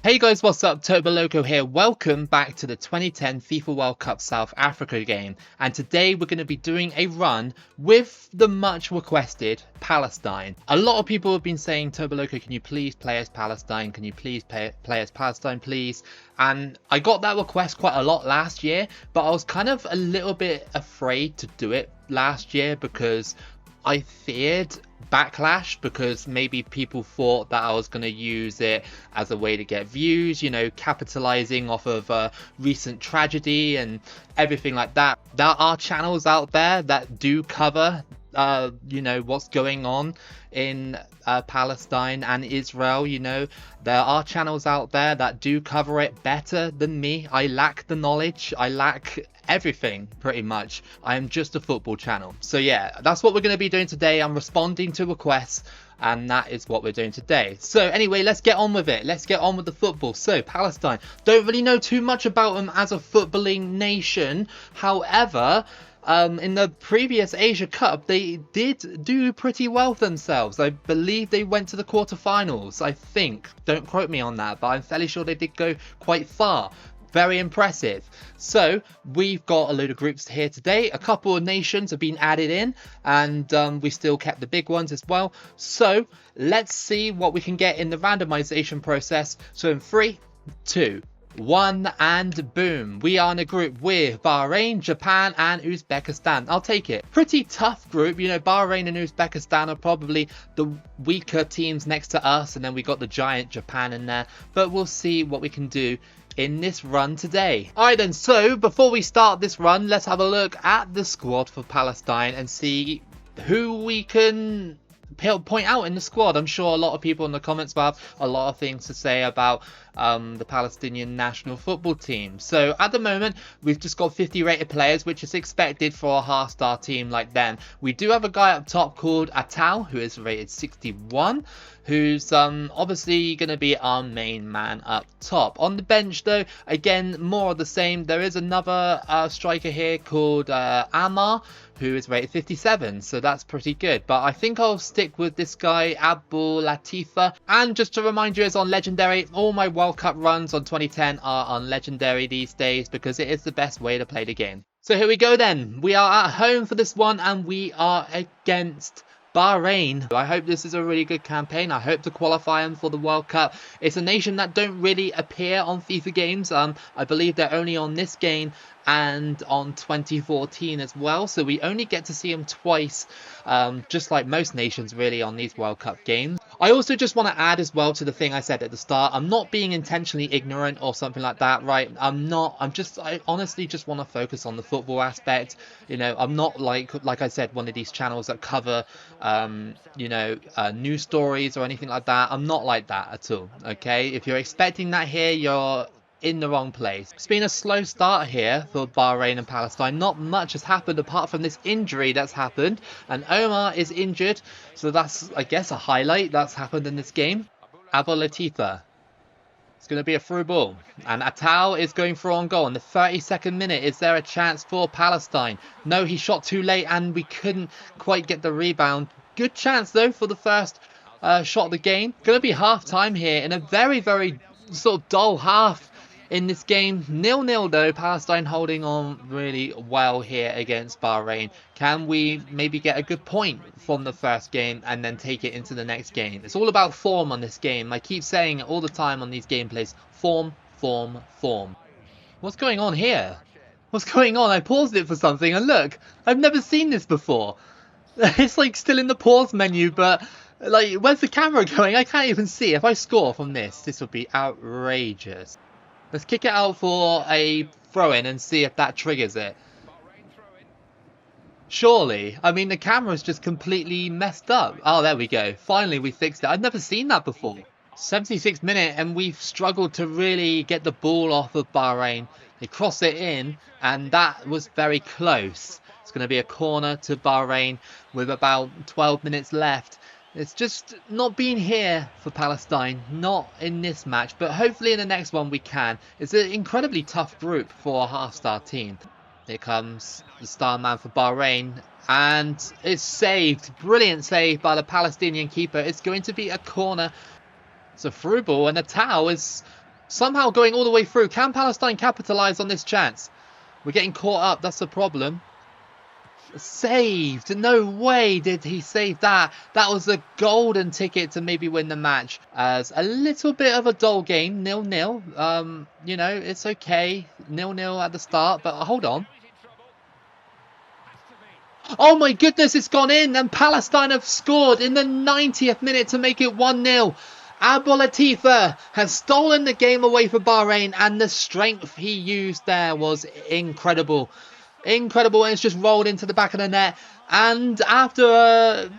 Hey guys, what's up? Toboloco here. Welcome back to the 2010 FIFA World Cup South Africa game. And today we're going to be doing a run with the much requested Palestine. A lot of people have been saying, Toboloco, can you please play as Palestine? Can you please play as Palestine, please? And I got that request quite a lot last year, but I was kind of a little bit afraid to do it last year because I feared backlash, because maybe people thought that I was going to use it as a way to get views, you know, capitalizing off of recent tragedy and everything like that. There are channels out there that do cover you know, what's going on in Palestine and Israel. You know, there are channels out there that do cover it better than me. I lack the knowledge, I lack everything pretty much. I am just a football channel. So yeah, that's what we're going to be doing today. I'm responding to requests, and that is what we're doing today. So anyway, let's get on with it. Let's get on with the football. So Palestine, don't really know too much about them as a footballing nation. However, in the previous Asia Cup, they did do pretty well for themselves. I believe they went to the quarterfinals, I think. Don't quote me on that, but I'm fairly sure they did go quite far. Very impressive. So we've got a load of groups here today. A couple of nations have been added in, and we still kept the big ones as well. So let's see what we can get in the randomization process. So in 3, 2, 1, and boom, we are in a group with Bahrain, Japan and Uzbekistan. I'll take it. Pretty tough group. You know, Bahrain and Uzbekistan are probably the weaker teams next to us, and then we got the giant Japan in there, but we'll see what we can do in this run today. Alright then, so before we start this run, let's have a look at the squad for Palestine and see who we can point out in the squad. I'm sure a lot of people in the comments will have a lot of things to say about the Palestinian national football team. So at the moment, we've just got 50 rated players, which is expected for a half-star team like them. We do have a guy up top called Atal, who is rated 61, who's obviously going to be our main man up top. On the bench though, again, more of the same. There is another striker here called Amar, who is rated 57, so that's pretty good. But I think I'll stick with this guy, Abu Latifa. And just to remind you, as on Legendary, all my World Cup runs on 2010 are on Legendary these days, because it is the best way to play the game. So here we go then. We are at home for this one, and we are against Bahrain. I hope this is a really good campaign. I hope to qualify them for the World Cup. It's a nation that don't really appear on FIFA games. I believe they're only on this game and on 2014 as well, so we only get to see them twice, just like most nations really on these World Cup games. I also just want to add as well to the thing I said at the start, I'm not being intentionally ignorant or something like that, right? I honestly just want to focus on the football aspect. You know, I'm not like I said, one of these channels that cover you know, news stories or anything like that. I'm not like that at all, okay? If you're expecting that here, you're in the wrong place. It's been a slow start here for Bahrain and Palestine. Not much has happened apart from this injury that's happened, and Omar is injured, so that's, I guess, a highlight that's happened in this game. Abu Latifa. It's going to be a through ball, and Atal is going for on goal in the 32nd minute. Is there a chance for Palestine? No, he shot too late and we couldn't quite get the rebound. Good chance though for the first shot of the game. Going to be half time here in a very, very sort of dull half in this game. 0-0 though, Palestine holding on really well here against Bahrain. Can we maybe get a good point from the first game and then take it into the next game? It's all about form on this game. I keep saying it all the time on these gameplays. Form, form, form. What's going on here? What's going on? I paused it for something and look, I've never seen this before. It's like still in the pause menu, but like, where's the camera going? I can't even see. If I score from this would be outrageous. Let's kick it out for a throw-in and see if that triggers it. Surely. I mean, the camera's just completely messed up. Oh, there we go. Finally, we fixed it. I've never seen that before. 76th minute, and we've struggled to really get the ball off of Bahrain. They cross it in, and that was very close. It's going to be a corner to Bahrain with about 12 minutes left. It's just not been here for Palestine, not in this match, but hopefully in the next one we can. It's an incredibly tough group for a half-star team. Here comes the star man for Bahrain, and it's saved. Brilliant save by the Palestinian keeper. It's going to be a corner. It's a through ball, and Atal is Somehow going all the way through. Can Palestine capitalise on this chance? We're getting caught up. That's the problem. Saved. No way did he save that. That was a golden ticket to maybe win the match. As a little bit of a dull game. 0-0. You know, it's okay. 0-0 at the start. But hold on. Oh my goodness, it's gone in. And Palestine have scored in the 90th minute to make it 1-0. Abou Latifa has stolen the game away from Bahrain, and the strength he used there was incredible. Incredible, and it's just rolled into the back of the net. And after a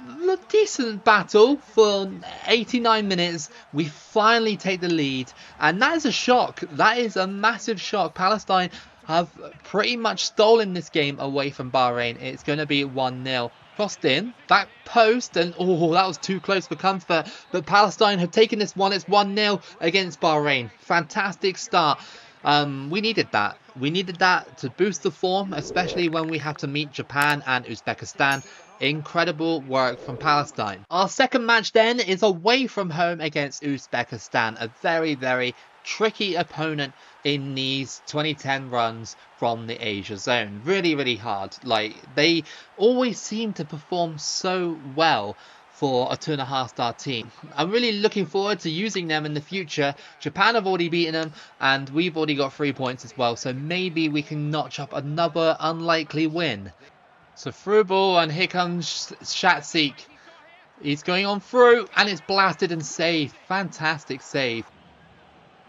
decent battle for 89 minutes, we finally take the lead. And that is a shock. That is a massive shock. Palestine have pretty much stolen this game away from Bahrain. It's going to be 1-0. Crossed in, back post, and oh, that was too close for comfort. But Palestine have taken this one. It's 1-0 against Bahrain. Fantastic start. We needed that. We needed that to boost the form, especially when we have to meet Japan and Uzbekistan. Incredible work from Palestine. Our second match then is away from home against Uzbekistan. A very, very tricky opponent in these 2010 runs from the Asia zone. Really, really hard. Like, they always seem to perform so well for a 2.5-star team. I'm really looking forward to using them in the future. Japan have already beaten them, and we've already got 3 points as well, so maybe we can notch up another unlikely win. So through ball, and here comes Shatsik. He's going on through, and it's blasted and saved. Fantastic save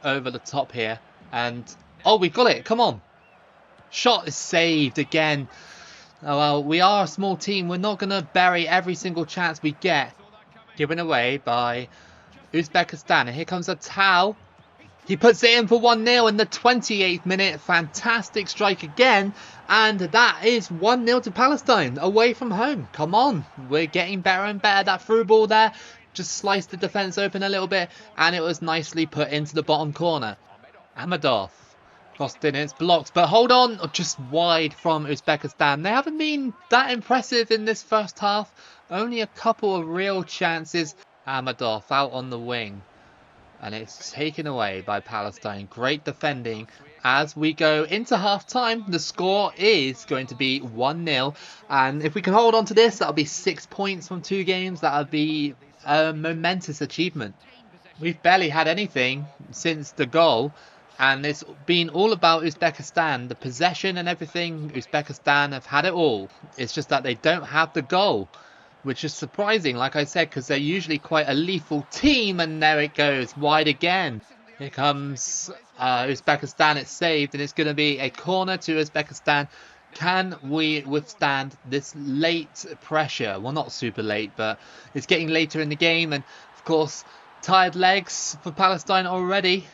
over the top here. And oh, we've got it. Come on. Shot is saved again. Oh, well, we are a small team. We're not going to bury every single chance we get. Given away by Uzbekistan. And here comes a Tau. He puts it in for 1-0 in the 28th minute. Fantastic strike again. And that is 1-0 to Palestine away from home. Come on. We're getting better and better. That through ball there just sliced the defence open a little bit. And it was nicely put into the bottom corner. Amadov. Crossed in, it's blocked, but hold on, just wide from Uzbekistan. They haven't been that impressive in this first half. Only a couple of real chances. Amadov out on the wing. And it's taken away by Palestine. Great defending. As we go into half-time, the score is going to be 1-0. And if we can hold on to this, that'll be 6 points from 2 games. That'll be a momentous achievement. We've barely had anything since the goal. And it's been all about Uzbekistan. The possession and everything, Uzbekistan have had it all. It's just that they don't have the goal, which is surprising, like I said, because they're usually quite a lethal team. And there it goes, wide again. Here comes Uzbekistan. It's saved, and it's going to be a corner to Uzbekistan. Can we withstand this late pressure? Well, not super late, but it's getting later in the game. And, of course, tired legs for Palestine already.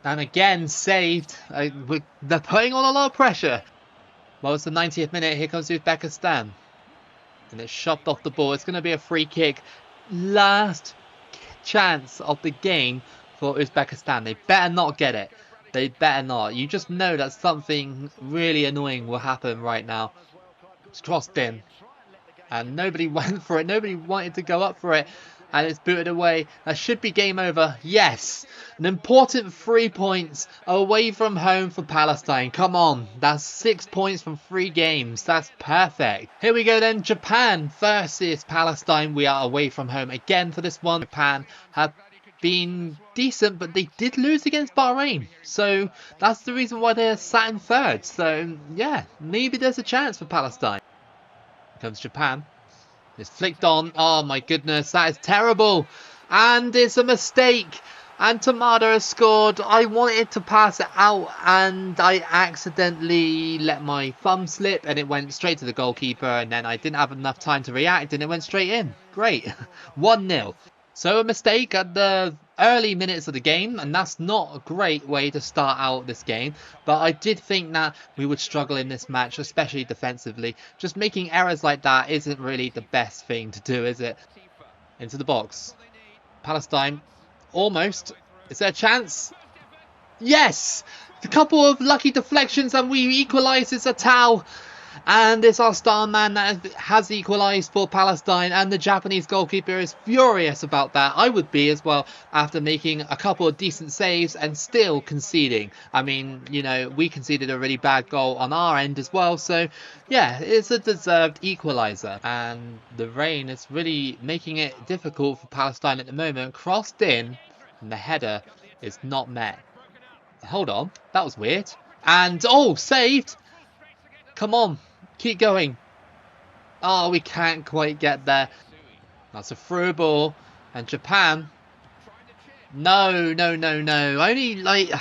And again, saved. They're putting on a lot of pressure. Well, it's the 90th minute. Here comes Uzbekistan. And it's shoved off the ball. It's going to be a free kick. Last chance of the game for Uzbekistan. They better not get it. They better not. You just know that something really annoying will happen right now. It's crossed in. And nobody went for it. Nobody wanted to go up for it. And it's booted away. That should be game over. Yes. An important 3 points away from home for Palestine. Come on. That's 6 points from 3 games. That's perfect. Here we go then. Japan versus Palestine. We are away from home again for this one. Japan have been decent, but they did lose against Bahrain. So that's the reason why they're sat in third. So yeah, maybe there's a chance for Palestine. Here comes Japan. It's flicked on. Oh my goodness, that is terrible. And it's a mistake. And Tamada has scored. I wanted to pass it out and I accidentally let my thumb slip and it went straight to the goalkeeper, and then I didn't have enough time to react and it went straight in. Great. 1-0. So a mistake at the early minutes of the game, and that's not a great way to start out this game. But I did think that we would struggle in this match, especially defensively. Just making errors like that isn't really the best thing to do, is it? Into the box. Palestine, almost. Is there a chance? Yes! A couple of lucky deflections and we equalise. It's a Tau. And it's our star man that has equalised for Palestine, and the Japanese goalkeeper is furious about that. I would be as well, after making a couple of decent saves and still conceding. I mean, you know, we conceded a really bad goal on our end as well, so yeah, it's a deserved equaliser. And the rain is really making it difficult for Palestine at the moment. Crossed in, and the header is not met. Hold on, that was weird. And, oh, saved! Come on, keep going. Oh, we can't quite get there. That's a through ball. And Japan. No, no, no, no. Only like...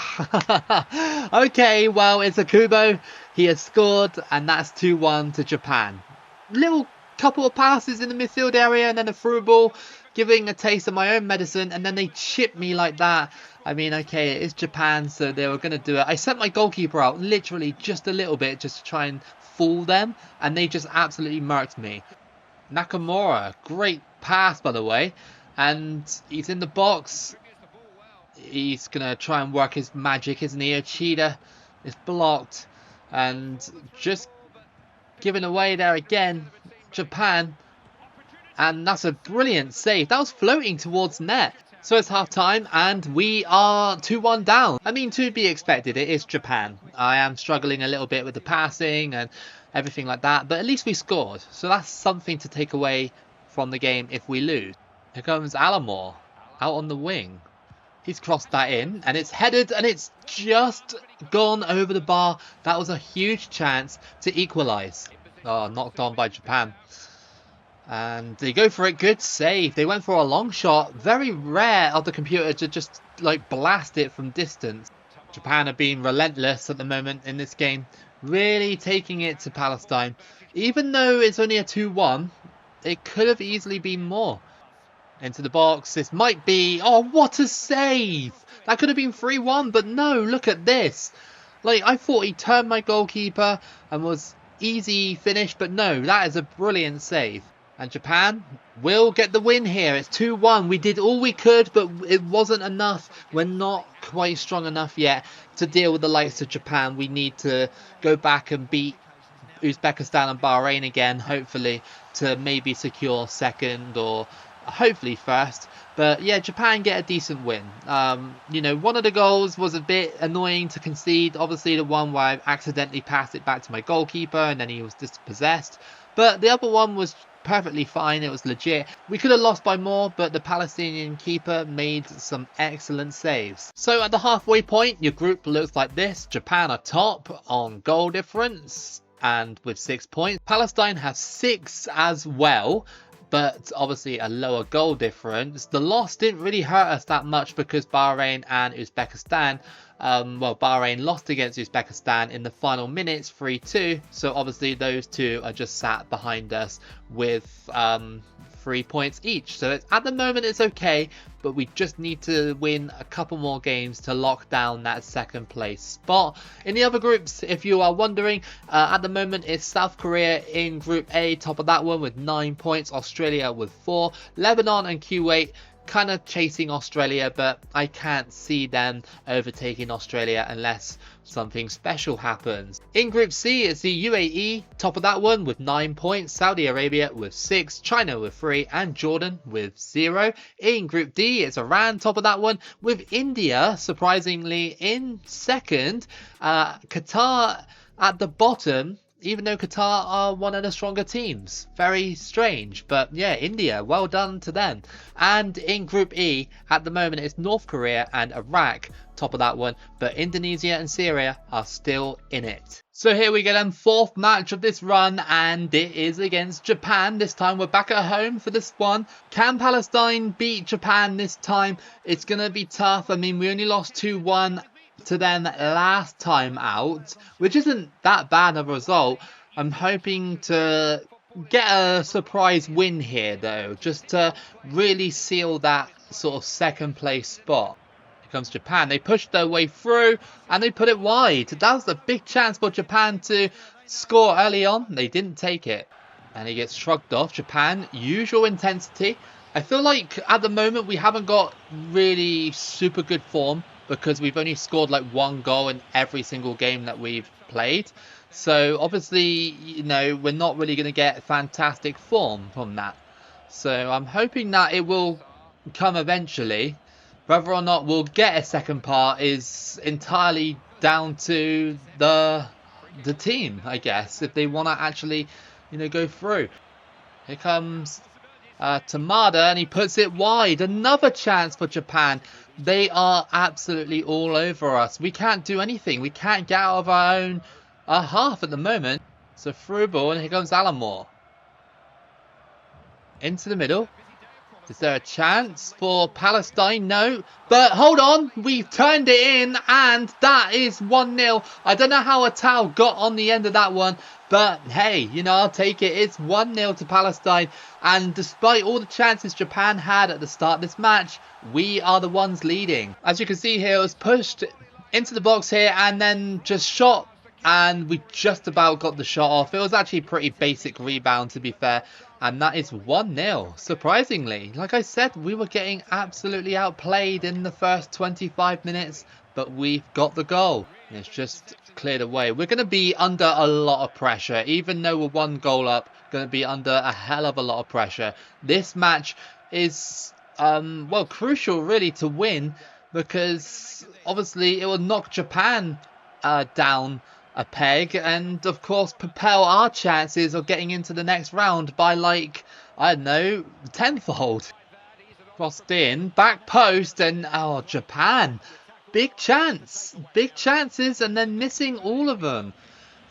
Okay, well, it's a Kubo. He has scored, and that's 2-1 to Japan. Little couple of passes in the midfield area, and then a through ball, giving a taste of my own medicine, and then they chip me like that. I mean, okay, it is Japan, so they were going to do it. I sent my goalkeeper out literally just a little bit just to try and fool them, and they just absolutely murked me. Nakamura, great pass, by the way, and he's in the box. He's going to try and work his magic, isn't he? Ochida is blocked, and just given away there again, Japan. And that's a brilliant save. That was floating towards net. So it's half time and we are 2-1 down. I mean, to be expected, it is Japan. I am struggling a little bit with the passing and everything like that, but at least we scored. So that's something to take away from the game if we lose. Here comes Alamore out on the wing. He's crossed that in and it's headed and it's just gone over the bar. That was a huge chance to equalise. Oh, knocked on by Japan. And they go for it. Good save. They went for a long shot. Very rare of the computer to just like blast it from distance. Japan are being relentless at the moment in this game. Really taking it to Palestine. Even though it's only a 2-1, it could have easily been more. Into the box. This might be... Oh, what a save! That could have been 3-1, but no, look at this. Like, I thought he turned my goalkeeper and was easy finish, but no, that is a brilliant save. And Japan will get the win here. It's 2-1. We did all we could, but it wasn't enough. We're not quite strong enough yet to deal with the likes of Japan. We need to go back and beat Uzbekistan and Bahrain again, hopefully, to maybe secure second or hopefully first. But yeah, Japan get a decent win. You know, one of the goals was a bit annoying to concede. Obviously, the one where I accidentally passed it back to my goalkeeper and then he was dispossessed. But the other one was perfectly fine. It was legit. We could have lost by more, but the Palestinian keeper made some excellent saves. So at the halfway point, your group looks like this. Japan are top on goal difference and with 6 points. Palestine has 6 as well, but obviously a lower goal difference. The loss didn't really hurt us that much because Bahrain and Uzbekistan, Bahrain lost against Uzbekistan in the final minutes 3-2. So obviously those two are just sat behind us with 3 points each. So at the moment it's okay, but we just need to win a couple more games to lock down that second place spot. In the other groups, if you are wondering, at the moment it's South Korea in Group A, top of that one with 9 points, Australia with 4, Lebanon and Kuwait kind of chasing Australia, but I can't see them overtaking Australia unless something special happens. In Group C, it's the UAE, top of that one with 9 points, Saudi Arabia with 6, China with 3, and Jordan with 0. In Group D, it's Iran, top of that one, with India, surprisingly, in second. Qatar at the bottom, even though Qatar are one of the stronger teams. Very strange, but yeah, India, well done to them. And in Group E, at the moment, it's North Korea and Iraq, top of that one, but Indonesia and Syria are still in it. So here we go then, 4th match of this run, and it is against Japan. This time we're back at home for this one. Can Palestine beat Japan this time? It's going to be tough. I mean, we only lost 2-1 to them last time out, which isn't that bad of a result. I'm hoping to get a surprise win here though, just to really seal that sort of second place spot. Here comes Japan. They pushed their way through and they put it wide. That was a big chance for Japan to score early on. They didn't take it and he gets shrugged off. Japan, usual intensity. I feel like at the moment we haven't got really super good form, because we've only scored like 1 goal in every single game that we've played. So obviously, you know, we're not really going to get fantastic form from that. So I'm hoping that it will come eventually. Whether or not we'll get a second part is entirely down to the team, I guess, if they want to actually, you know, go through. Here comes Tamada, and he puts it wide. Another chance for Japan. They are absolutely all over us. We can't do anything. We can't get out of our own half at the moment. So through ball, and here comes Alamore. Into the middle. Is there a chance for Palestine? No. But hold on. We've turned it in, and that is 1-0. I don't know how Atal got on the end of that one. But hey, you know, I'll take it. It's 1-0 to Palestine. And despite all the chances Japan had at the start of this match, we are the ones leading. As you can see here, it was pushed into the box here and then just shot. And we just about got the shot off. It was actually a pretty basic rebound, to be fair. And that is 1-0, surprisingly. Like I said, we were getting absolutely outplayed in the first 25 minutes. But we've got the goal. It's just cleared away. We're going to be under a lot of pressure. Even though we're 1 goal up, going to be under a hell of a lot of pressure. This match is, well, crucial really to win. Because obviously it will knock Japan down a peg, and of course propel our chances of getting into the next round by, like, I don't know, tenfold. Crossed in, back post, and oh, Japan, big chances, and then missing all of them.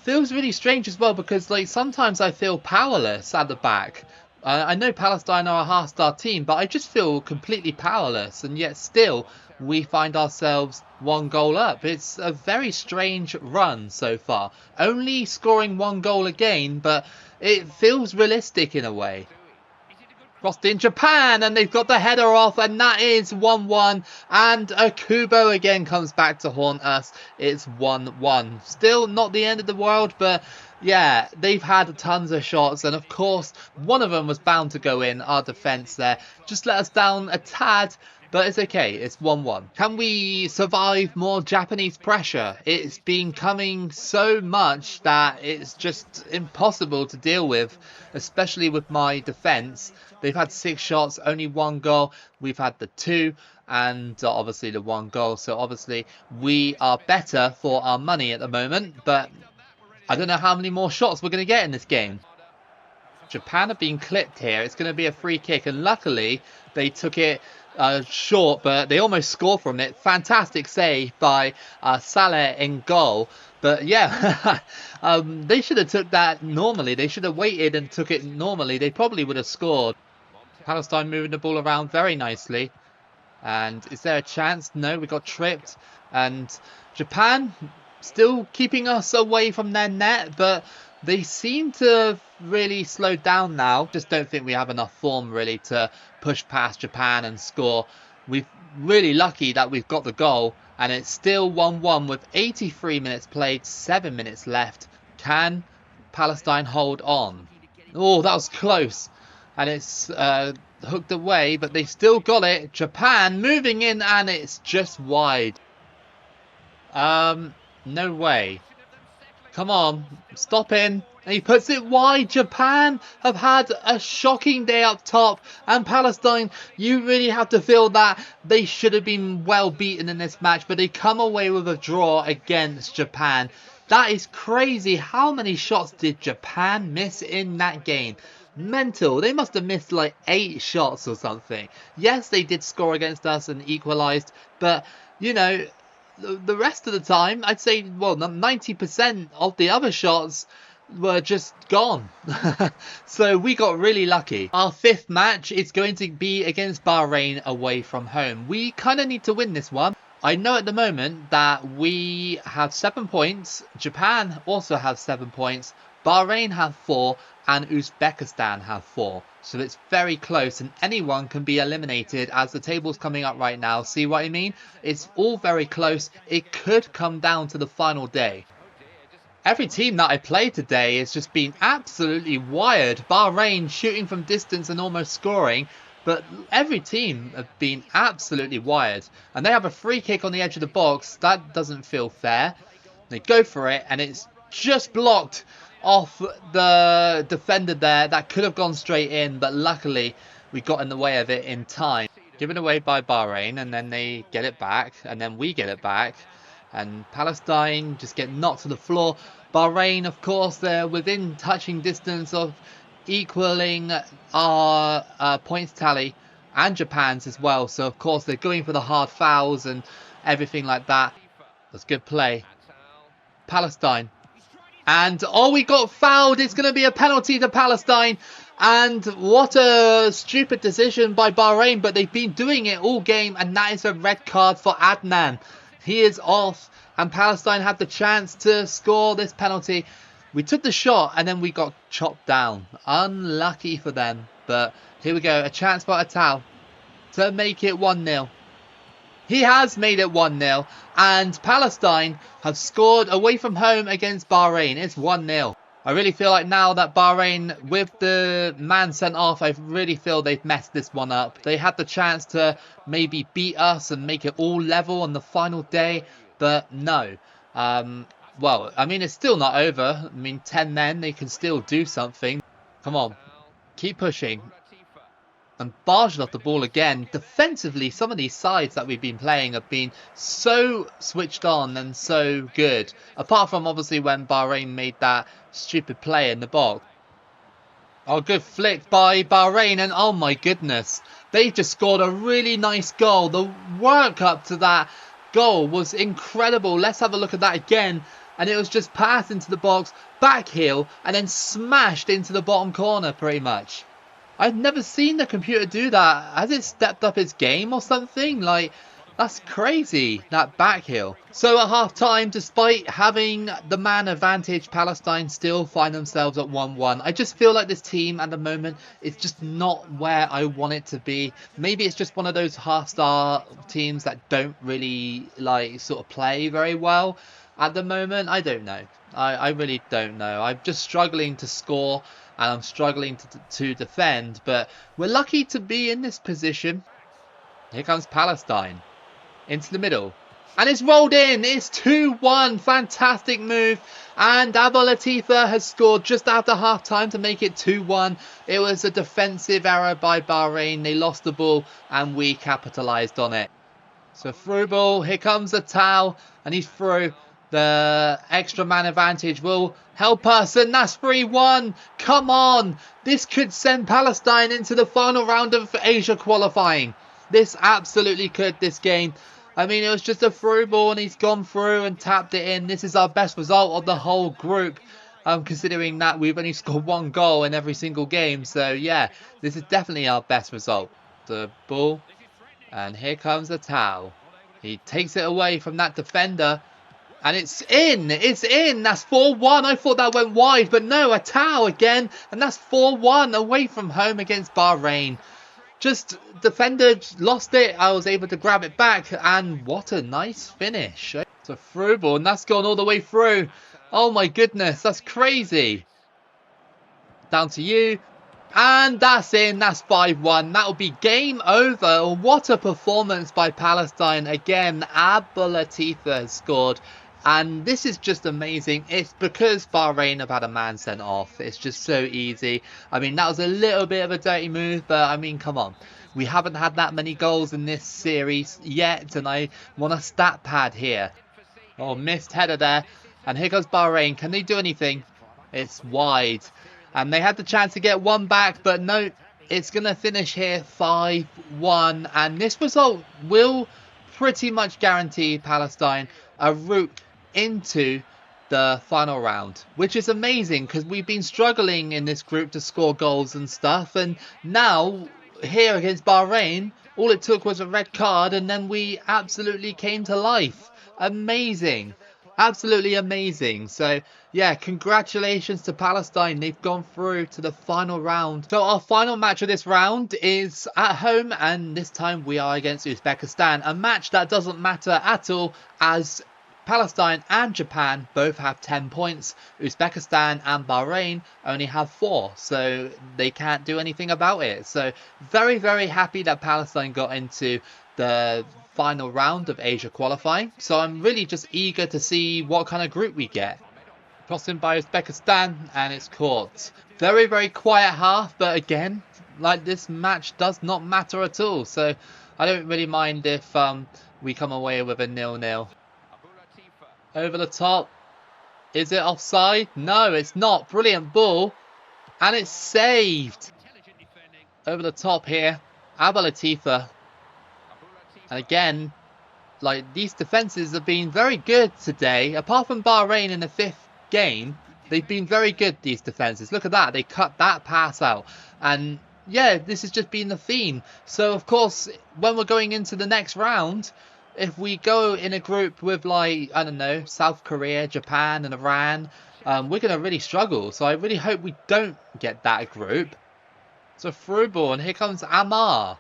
Feels really strange as well, because like sometimes I feel powerless at the back. I know Palestine are a half-star team, but I just feel completely powerless, and yet still we find ourselves 1 goal up. It's a very strange run so far. Only scoring 1 goal again, but it feels realistic in a way. Crossed in Japan, and they've got the header off, and that is 1-1. And Akubo again comes back to haunt us. It's 1-1. Still not the end of the world, but yeah, they've had tons of shots, and of course one of them was bound to go in. Our defence there just let us down a tad. But it's okay, it's 1-1. Can we survive more Japanese pressure? It's been coming so much that it's just impossible to deal with, especially with my defence. They've had 6 shots, only 1 goal. We've had the 2 and obviously the 1 goal. So obviously we are better for our money at the moment. But I don't know how many more shots we're going to get in this game. Japan have been clipped here. It's going to be a free kick, and luckily they took it short, but they almost scored from it. Fantastic save by Saleh in goal. But yeah, they should have took that normally. They should have waited and took it normally. They probably would have scored. Palestine moving the ball around very nicely. And is there a chance? No, we got tripped. And Japan still keeping us away from their net, but they seem to have really slowed down now. Just don't think we have enough form really to push past Japan and score. We're really lucky that we've got the goal, and it's still 1-1 with 83 minutes played, 7 minutes left. Can Palestine hold on? Oh, that was close. And it's hooked away, but they still got it. Japan moving in, and it's just wide. No way. Come on, stop in. And he puts it wide. Japan have had a shocking day up top. And Palestine, you really have to feel that they should have been well beaten in this match. But they come away with a draw against Japan. That is crazy. How many shots did Japan miss in that game? Mental. They must have missed like 8 shots or something. Yes, they did score against us and equalised. But, you know, the rest of the time, I'd say, well, 90% of the other shots were just gone. So we got really lucky. Our 5th match is going to be against Bahrain away from home. We kind of need to win this one. I know at the moment that we have 7 points. Japan also have 7 points. Bahrain have 4 and Uzbekistan have 4. So it's very close, and anyone can be eliminated as the table's coming up right now. See what I mean? It's all very close. It could come down to the final day. Every team that I played today has just been absolutely wired. Bahrain shooting from distance and almost scoring. But every team have been absolutely wired. And they have a free kick on the edge of the box. That doesn't feel fair. They go for it, and it's just blocked off the defender there. That could have gone straight in, but luckily we got in the way of it in time. Given away by Bahrain, and then they get it back, and then we get it back, and Palestine just get knocked to the floor. Bahrain, of course, they're within touching distance of equaling our points tally and Japan's as well. So, of course, they're going for the hard fouls and everything like that. That's good play. Palestine. And, oh, we got fouled. It's going to be a penalty to Palestine. And what a stupid decision by Bahrain. But they've been doing it all game. And that is a red card for Adnan. He is off. And Palestine had the chance to score this penalty. We took the shot and then we got chopped down. Unlucky for them. But here we go. A chance for Atal to make it 1-0. He has made it 1-0. And Palestine have scored away from home against Bahrain. It's 1-0. I really feel like now that Bahrain, with the man sent off, I really feel they've messed this one up. They had the chance to maybe beat us and make it all level on the final day. But no. Well, I mean, it's still not over. I mean, 10 men, they can still do something. Come on. Keep pushing. And barging off the ball again. Defensively, some of these sides that we've been playing have been so switched on and so good. Apart from, obviously, when Bahrain made that stupid play in the box. Oh, good flick by Bahrain. And, oh, my goodness. They just scored a really nice goal. The work up to that goal was incredible. Let's have a look at that again. And it was just passed into the box, back heel, and then smashed into the bottom corner, pretty much. I've never seen the computer do that. Has it stepped up its game or something? Like, that's crazy, that back heel. So at half time, despite having the man advantage, Palestine still find themselves at 1-1. I just feel like this team at the moment is just not where I want it to be. Maybe it's just one of those half-star teams that don't really, like, sort of play very well at the moment. I don't know. I really don't know. I'm just struggling to score. And I'm struggling to defend. But we're lucky to be in this position. Here comes Palestine. Into the middle. And it's rolled in. It's 2-1. Fantastic move. And Abou Latifa has scored just after half time to make it 2-1. It was a defensive error by Bahrain. They lost the ball. And we capitalised on it. So through ball. Here comes Atal. And he's through. The extra man advantage will help us, and that's 3-1. Come on. This could send Palestine into the final round of Asia qualifying. This absolutely could, this game. I mean, it was just a through ball, and he's gone through and tapped it in. This is our best result of the whole group, considering that we've only scored 1 goal in every single game. So, yeah, this is definitely our best result. The ball, and here comes Atal. He takes it away from that defender. And it's in. It's in. That's 4-1. I thought that went wide. But no, Atal again. And that's 4-1 away from home against Bahrain. Just defender lost it. I was able to grab it back. And what a nice finish. It's a through ball. And that's gone all the way through. Oh my goodness. That's crazy. Down to you. And that's in. That's 5-1. That'll be game over. What a performance by Palestine. Again, Abou Latifa has scored. And this is just amazing. It's because Bahrain have had a man sent off. It's just so easy. I mean, that was a little bit of a dirty move. But, I mean, come on. We haven't had that many goals in this series yet. And I want a stat pad here. Oh, missed header there. And here goes Bahrain. Can they do anything? It's wide. And they had the chance to get one back. But no, it's going to finish here 5-1. And this result will pretty much guarantee Palestine a route into the final round, which is amazing because we've been struggling in this group to score goals and stuff, and now here against Bahrain all it took was a red card and then we absolutely came to life. Amazing, absolutely amazing. So yeah, congratulations to Palestine, they've gone through to the final round. So our final match of this round is at home, and this time we are against Uzbekistan, a match that doesn't matter at all as Palestine and Japan both have 10 points. Uzbekistan and Bahrain only have 4, so they can't do anything about it. So very, very happy that Palestine got into the final round of Asia qualifying. So I'm really just eager to see what kind of group we get. Crossing by Uzbekistan, and it's caught. Very, very quiet half, but again, like, this match does not matter at all. So I don't really mind if we come away with a 0-0. Over the top. Is it offside? No, it's not. Brilliant ball. And it's saved. Over the top here. Latifa. And again, like, these defences have been very good today. Apart from Bahrain in the 5th game, they've been very good, these defences. Look at that. They cut that pass out. And yeah, this has just been the theme. So, of course, when we're going into the next round, if we go in a group with, like, I don't know, South Korea, Japan and Iran, we're going to really struggle. So I really hope we don't get that group. It's a through ball, and here comes Amar.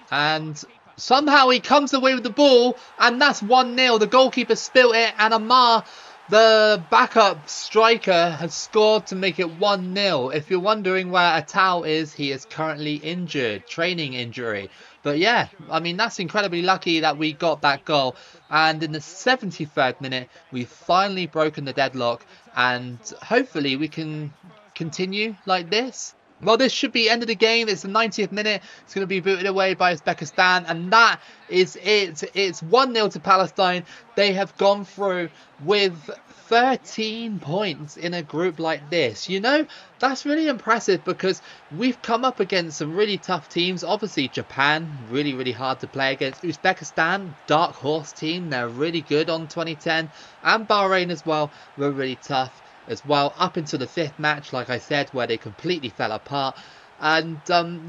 And somehow he comes away with the ball, and that's 1-0. The goalkeeper spilt it, and Amar, the backup striker, has scored to make it 1-0. If you're wondering where Atal is, he is currently injured, training injury. But yeah, I mean, that's incredibly lucky that we got that goal. And in the 73rd minute, we've finally broken the deadlock, and hopefully we can continue like this. Well, this should be end of the game. It's the 90th minute. It's going to be booted away by Uzbekistan. And that is it. It's 1-0 to Palestine. They have gone through with 13 points in a group like this. You know, that's really impressive because we've come up against some really tough teams. Obviously, Japan, really, really hard to play against. Uzbekistan, dark horse team. They're really good on 2010. And Bahrain as well were really tough as well, up into the 5th match, like I said, where they completely fell apart. And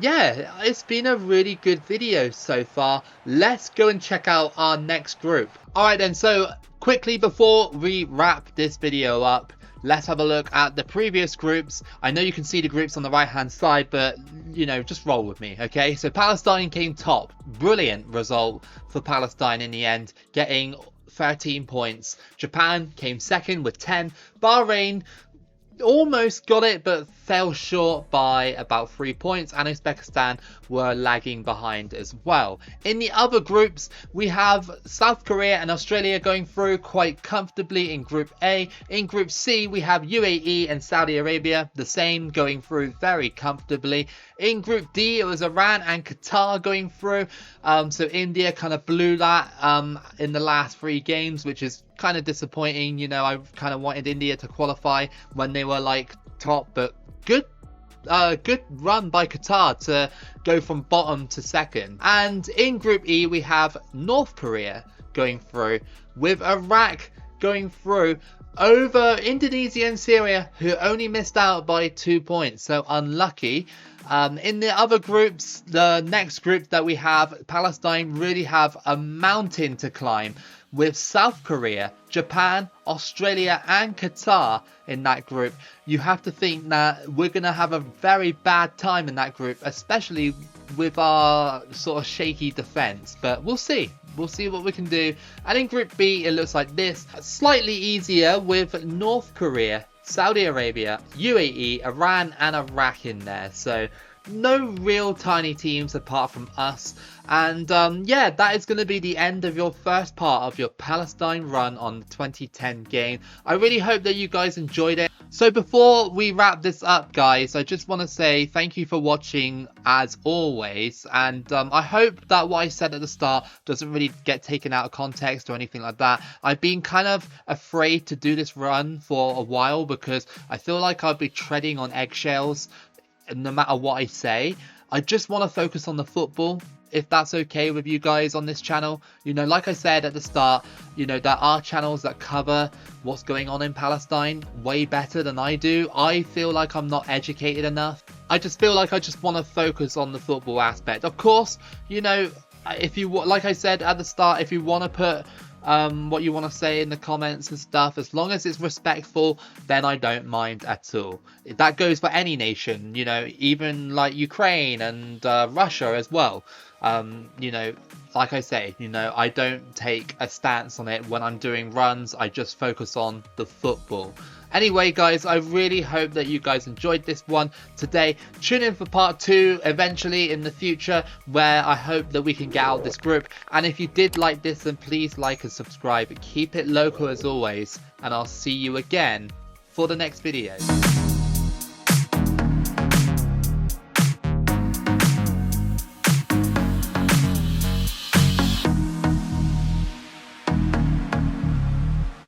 yeah, it's been a really good video so far. Let's go and check out our next group. Alright then, so quickly before we wrap this video up, let's have a look at the previous groups. I know you can see the groups on the right hand side, but you know, just roll with me, okay? So Palestine came top. Brilliant result for Palestine in the end, getting 13 points. Japan came second with 10. Bahrain almost got it but fell short by about 3 points, and Uzbekistan were lagging behind as well. In the other groups, we have South Korea and Australia going through quite comfortably in Group A. In Group C, we have UAE and Saudi Arabia, the same, going through very comfortably. In Group D, it was Iran and Qatar going through. So India kind of blew that in the last 3 games, which is kind of disappointing. You know, I kind of wanted India to qualify when they were like top, but good run by Qatar to go from bottom to second. And in Group E, we have North Korea going through, with Iraq going through over Indonesia and Syria, who only missed out by 2 points, so unlucky. In the other groups, the next group that we have, Palestine really have a mountain to climb, with South Korea, Japan, Australia and Qatar in that group. You have to think that we're going to have a very bad time in that group, especially with our sort of shaky defence. But we'll see. We'll see what we can do. And in Group B, it looks like this. Slightly easier with North Korea, Saudi Arabia, UAE, Iran and Iraq in there. So no real tiny teams apart from us. And yeah, that is going to be the end of your first part of your Palestine run on the 2010 game. I really hope that you guys enjoyed it. So before we wrap this up, guys, I just want to say thank you for watching as always. And I hope that what I said at the start doesn't really get taken out of context or anything like that. I've been kind of afraid to do this run for a while because I feel like I'll be treading on eggshells no matter what I say. I just want to focus on the football, if that's okay with you guys on this channel. You know, like I said at the start, you know, there are channels that cover what's going on in Palestine way better than I do. I feel like I'm not educated enough. I just feel like I just want to focus on the football aspect. Of course, you know, if you, like I said at the start, if you want to put what you want to say in the comments and stuff, as long as it's respectful, then I don't mind at all. That goes for any nation, you know, even like Ukraine and Russia as well. You know, like I say, you know, I don't take a stance on it when I'm doing runs. I just focus on the football. Anyway guys, I really hope that you guys enjoyed this one today. Tune in for part 2 eventually in the future, where I hope that we can get out this group. And if you did like this, then please like and subscribe. Keep it local as always, and I'll see you again for the next video.